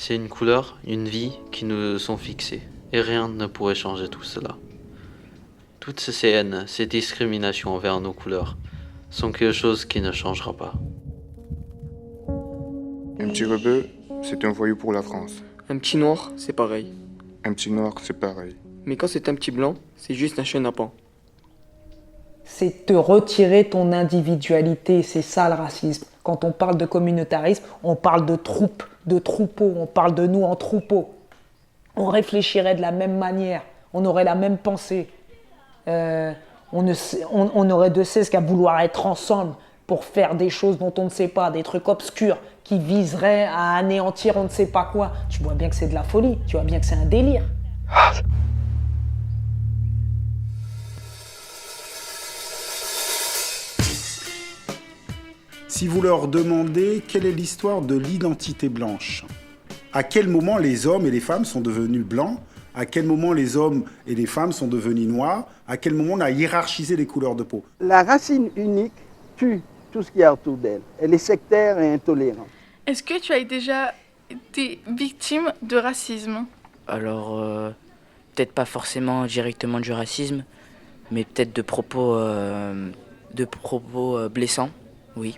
C'est une couleur, une vie qui nous sont fixées. Et rien ne pourrait changer tout cela. Toutes ces haines, ces discriminations envers nos couleurs sont quelque chose qui ne changera pas. Un petit rebeu, c'est un voyou pour la France. Un petit noir, c'est pareil. Un petit noir, c'est pareil. Mais quand c'est un petit blanc, c'est juste un chenapan. C'est te retirer ton individualité, c'est ça le racisme. Quand on parle de communautarisme, on parle de troupe, de troupeau, on parle de nous en troupeau. On réfléchirait de la même manière, on aurait la même pensée. On aurait de cesse qu'à vouloir être ensemble pour faire des choses dont on ne sait pas, des trucs obscurs qui viseraient à anéantir on ne sait pas quoi. Tu vois bien que c'est de la folie, tu vois bien que c'est un délire. Si vous leur demandez quelle est l'histoire de l'identité blanche, à quel moment les hommes et les femmes sont devenus blancs, à quel moment les hommes et les femmes sont devenus noirs, à quel moment on a hiérarchisé les couleurs de peau. La racine unique tue tout ce qu'il y a autour d'elle. Elle est sectaire et intolérante. Est-ce que tu as déjà été victime de racisme? Alors, peut-être pas forcément directement du racisme, mais peut-être de propos blessants, oui.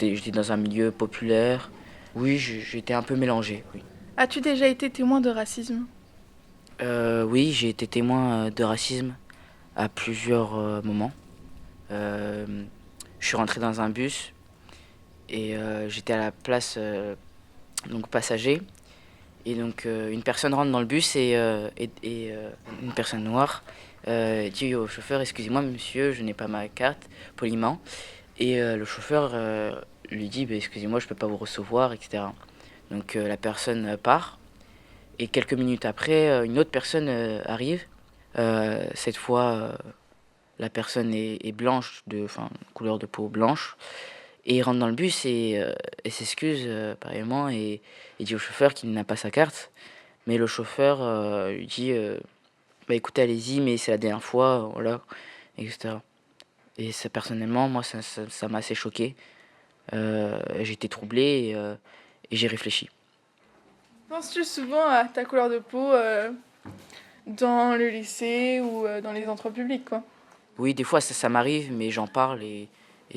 J'étais dans un milieu populaire. Oui, j'étais un peu mélangé, oui. As-tu déjà été témoin de racisme? Oui, j'ai été témoin de racisme à plusieurs moments. Je suis rentré dans un bus et j'étais à la place donc passager. Et donc une personne rentre dans le bus et une personne noire dit au chauffeur: excusez-moi monsieur, je n'ai pas ma carte, poliment. Et le chauffeur lui dit: excusez-moi, je ne peux pas vous recevoir, etc. Donc la personne part. Et quelques minutes après, une autre personne arrive. Cette fois, la personne est blanche, couleur de peau blanche. Et il rentre dans le bus et s'excuse pareillement et dit au chauffeur qu'il n'a pas sa carte. Mais le chauffeur lui dit écoutez, allez-y, mais c'est la dernière fois, voilà, etc. Et ça, personnellement, moi, ça m'a assez choqué. J'ai été troublé et j'ai réfléchi. Penses-tu souvent à ta couleur de peau dans le lycée ou dans les endroits publics, quoi? Oui, des fois, ça m'arrive, mais j'en parle et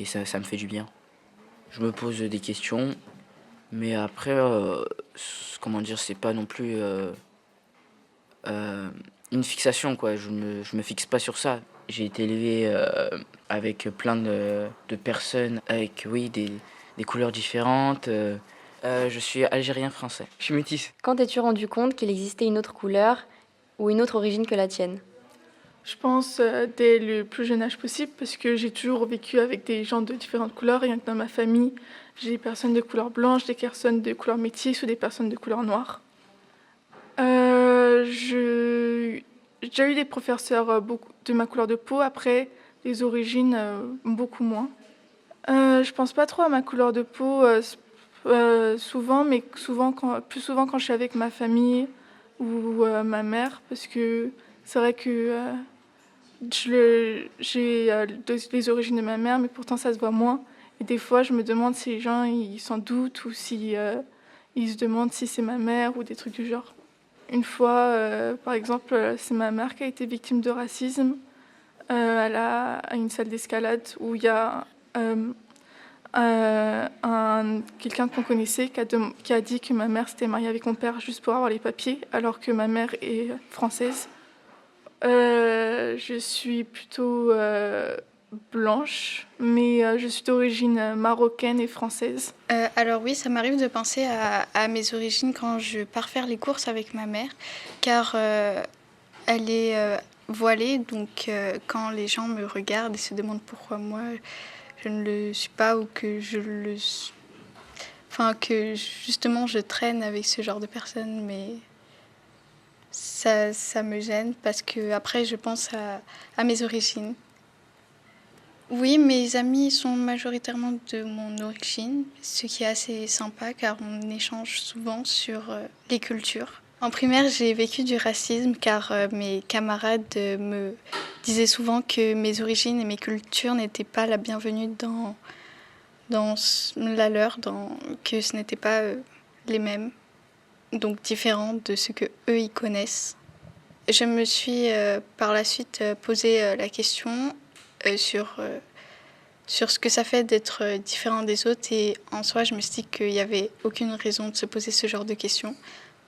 ça me fait du bien. Je me pose des questions, mais après, comment dire, c'est pas non plus une fixation, quoi. Je me fixe pas sur ça. J'ai été élevé avec plein de personnes avec, oui, des couleurs différentes. Je suis algérien-français. Je suis métisse. Quand t'es-tu rendu compte qu'il existait une autre couleur ou une autre origine que la tienne? Je pense dès le plus jeune âge possible, parce que j'ai toujours vécu avec des gens de différentes couleurs. Rien que dans ma famille, j'ai des personnes de couleur blanche, des personnes de couleur métisse ou des personnes de couleur noire. J'ai déjà eu des professeurs de ma couleur de peau. Après, les origines, beaucoup moins. Je pense pas trop à ma couleur de peau souvent, mais plus souvent quand je suis avec ma famille ou ma mère, parce que c'est vrai que j'ai les origines de ma mère, mais pourtant ça se voit moins. Et des fois, je me demande si les gens ils s'en doutent ou si ils se demandent si c'est ma mère ou des trucs du genre. Une fois, par exemple, c'est ma mère qui a été victime de racisme. Elle a à une salle d'escalade où il y a quelqu'un qu'on connaissait qui a dit que ma mère s'était mariée avec mon père juste pour avoir les papiers, alors que ma mère est française. Je suis plutôt blanche, mais je suis d'origine marocaine et française. Alors oui, ça m'arrive de penser à mes origines quand je pars faire les courses avec ma mère, car elle est voilée, donc quand les gens me regardent et se demandent pourquoi moi je ne le suis pas, ou que que justement je traîne avec ce genre de personnes, mais ça me gêne parce que après je pense à mes origines. Oui, mes amis sont majoritairement de mon origine, ce qui est assez sympa car on échange souvent sur les cultures. En primaire, j'ai vécu du racisme car mes camarades me disaient souvent que mes origines et mes cultures n'étaient pas la bienvenue dans la leur, que ce n'étaient pas les mêmes. donc différent de ce que eux ils connaissent. Je me suis par la suite posé la question sur ce que ça fait d'être différent des autres, et en soi je me suis dit qu'il n'y avait aucune raison de se poser ce genre de questions.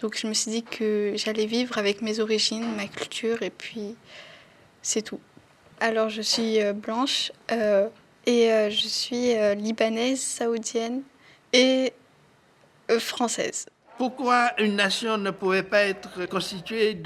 Donc je me suis dit que j'allais vivre avec mes origines, ma culture, et puis c'est tout. Alors je suis blanche et je suis libanaise, saoudienne et française. Pourquoi une nation ne pourrait pas être constituée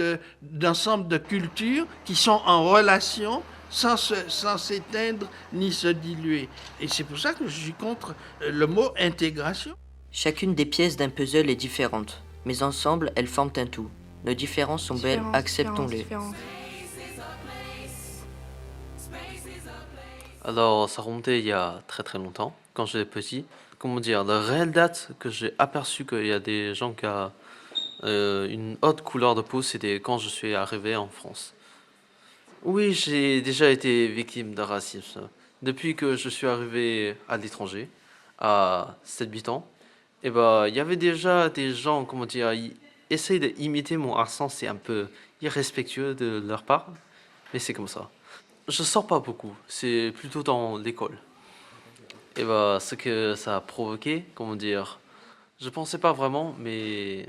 d'ensemble de cultures qui sont en relation sans s'éteindre ni se diluer? Et c'est pour ça que je suis contre le mot intégration. Chacune des pièces d'un puzzle est différente, mais ensemble, elles forment un tout. Nos différences sont belles, acceptons-les. Alors, ça remontait il y a très très longtemps, quand j'étais petit. Comment dire, la réelle date que j'ai aperçu qu'il y a des gens qui ont une autre couleur de peau, c'était quand je suis arrivé en France. Oui, j'ai déjà été victime de racisme. Depuis que je suis arrivé à l'étranger, à 7-8 ans, et il y avait déjà des gens, comment dire, ils essayent d'imiter mon accent, c'est un peu irrespectueux de leur part, mais c'est comme ça. Je sors pas beaucoup, c'est plutôt dans l'école. Et ce que ça a provoqué, comment dire, je pensais pas vraiment, mais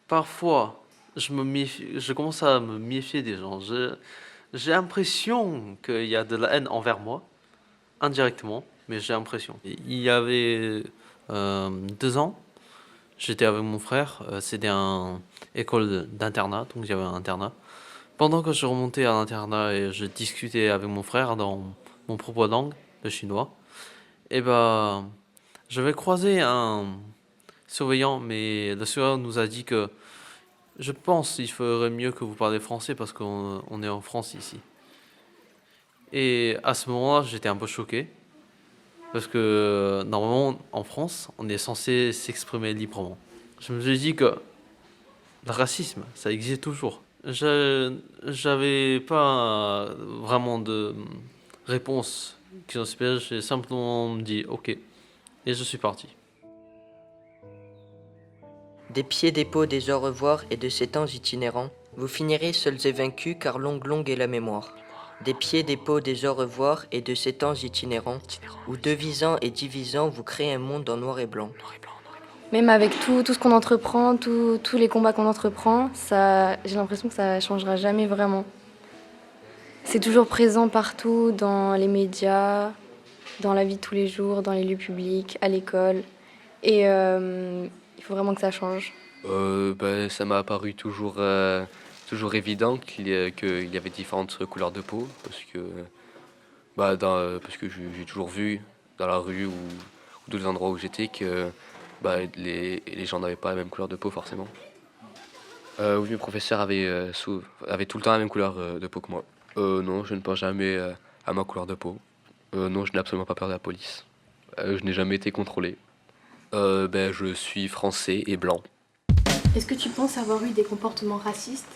parfois, je commence à me méfier des gens. J'ai l'impression qu'il y a de la haine envers moi, indirectement, mais j'ai l'impression. Il y avait 2 ans, j'étais avec mon frère, c'était une école d'internat, donc il y avait un internat. Pendant que je remontais à l'internat et je discutais avec mon frère dans mon propre langue, le chinois, j'avais croisé un surveillant, mais le surveillant nous a dit que je pense qu'il ferait mieux que vous parlez français parce qu'on est en France ici. Et à ce moment-là, j'étais un peu choqué parce que normalement, en France, on est censé s'exprimer librement. Je me suis dit que le racisme, ça existe toujours. J'avais pas vraiment de réponse qui sont spéciales, j'ai simplement dit ok, et je suis parti. Des pieds, des peaux, des au revoir et de ces temps itinérants, vous finirez seuls et vaincus car longue est la mémoire. Des pieds, des peaux, des au revoir et de ces temps itinérants, où devisant et divisant vous créez un monde en noir et blanc. Même avec tout ce qu'on entreprend, tous les combats qu'on entreprend, j'ai l'impression que ça ne changera jamais vraiment. C'est toujours présent partout, dans les médias, dans la vie de tous les jours, dans les lieux publics, à l'école. Et il faut vraiment que ça change. Ça m'a apparu toujours évident qu'il y avait différentes couleurs de peau, parce que j'ai toujours vu dans la rue ou dans les endroits où j'étais que les gens n'avaient pas la même couleur de peau forcément. Oui, mes professeurs avaient tout le temps la même couleur de peau que moi. Non, je ne pense jamais à ma couleur de peau. Non, je n'ai absolument pas peur de la police. Je n'ai jamais été contrôlé. Je suis français et blanc. Est-ce que tu penses avoir eu des comportements racistes?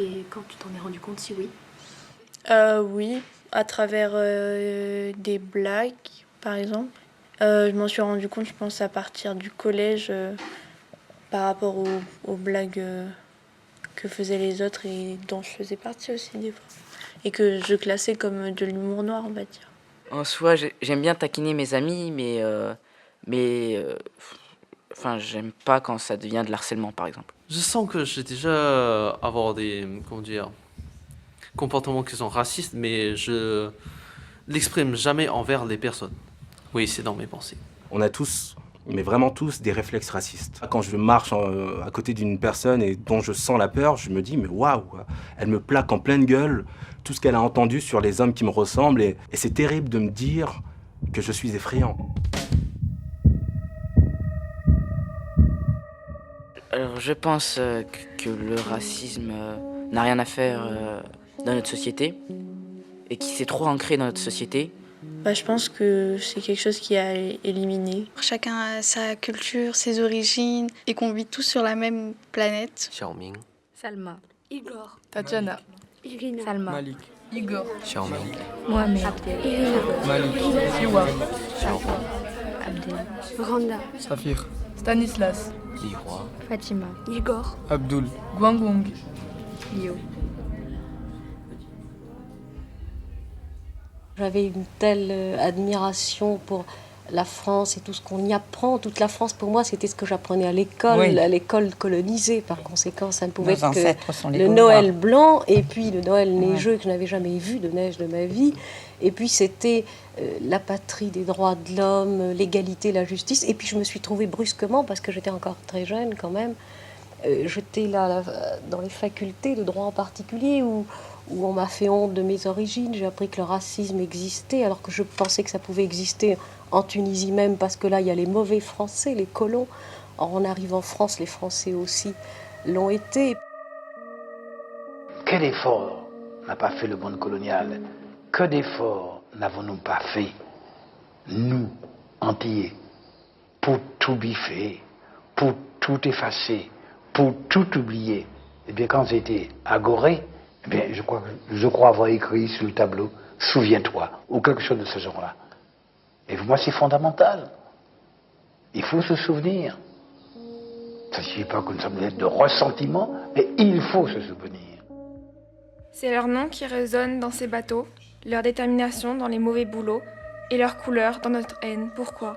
Et quand tu t'en es rendu compte, si oui? Oui, à travers des blagues, par exemple. Je m'en suis rendu compte, je pense, à partir du collège, par rapport aux blagues que faisaient les autres et dont je faisais partie aussi des fois. Et que je classais comme de l'humour noir, on va dire. En soi, j'aime bien taquiner mes amis, mais j'aime pas quand ça devient de l'harcèlement, par exemple. Je sens que j'ai déjà avoir des, comportements qui sont racistes, mais je l'exprime jamais envers les personnes. Oui, c'est dans mes pensées. On a tous, mais vraiment tous, des réflexes racistes. Quand je marche à côté d'une personne et dont je sens la peur, je me dis, mais waouh, elle me plaque en pleine gueule tout ce qu'elle a entendu sur les hommes qui me ressemblent, et c'est terrible de me dire que je suis effrayant. Alors, je pense que le racisme n'a rien à faire dans notre société et qui s'est trop ancré dans notre société. Je pense que c'est quelque chose qui a éliminé. Chacun a sa culture, ses origines, et qu'on vit tous sur la même planète. Xiaoming. Salma. Igor. Tatiana. Irina. Salma. Malik. Igor. Xiaoming. Mohamed. Abdel. Irina. Malik. Siwa. Abdel. Randa. Safir. Stanislas. Lihua. Fatima. Igor. Abdul. Guangong. Lio. J'avais une telle admiration pour la France et tout ce qu'on y apprend. Toute la France, pour moi, c'était ce que j'apprenais à l'école colonisée. Par conséquent, ça ne pouvait être que le Noël blanc et puis le Noël neigeux que je n'avais jamais vu de neige de ma vie. Et puis c'était la patrie des droits de l'homme, l'égalité, la justice. Et puis je me suis trouvée brusquement, parce que j'étais encore très jeune quand même, j'étais là dans les facultés de droit en particulier où on m'a fait honte de mes origines. J'ai appris que le racisme existait alors que je pensais que ça pouvait exister en Tunisie même, parce que là il y a les mauvais Français, les colons. Or, on arrive en France, les Français aussi l'ont été. Quel effort n'a pas fait le monde colonial? Que d'efforts n'avons-nous pas fait, nous, Antillais, pour tout biffer, pour tout effacer, pour tout oublier? Eh bien, quand j'étais à Gorée, eh bien, je crois avoir écrit sur le tableau « Souviens-toi » ou quelque chose de ce genre-là. Et pour moi, c'est fondamental. Il faut se souvenir. Ça ne signifie pas que nous sommes des êtres de ressentiment, mais il faut se souvenir. C'est leur nom qui résonne dans ces bateaux, leur détermination dans les mauvais boulots et leur couleur dans notre haine. Pourquoi ?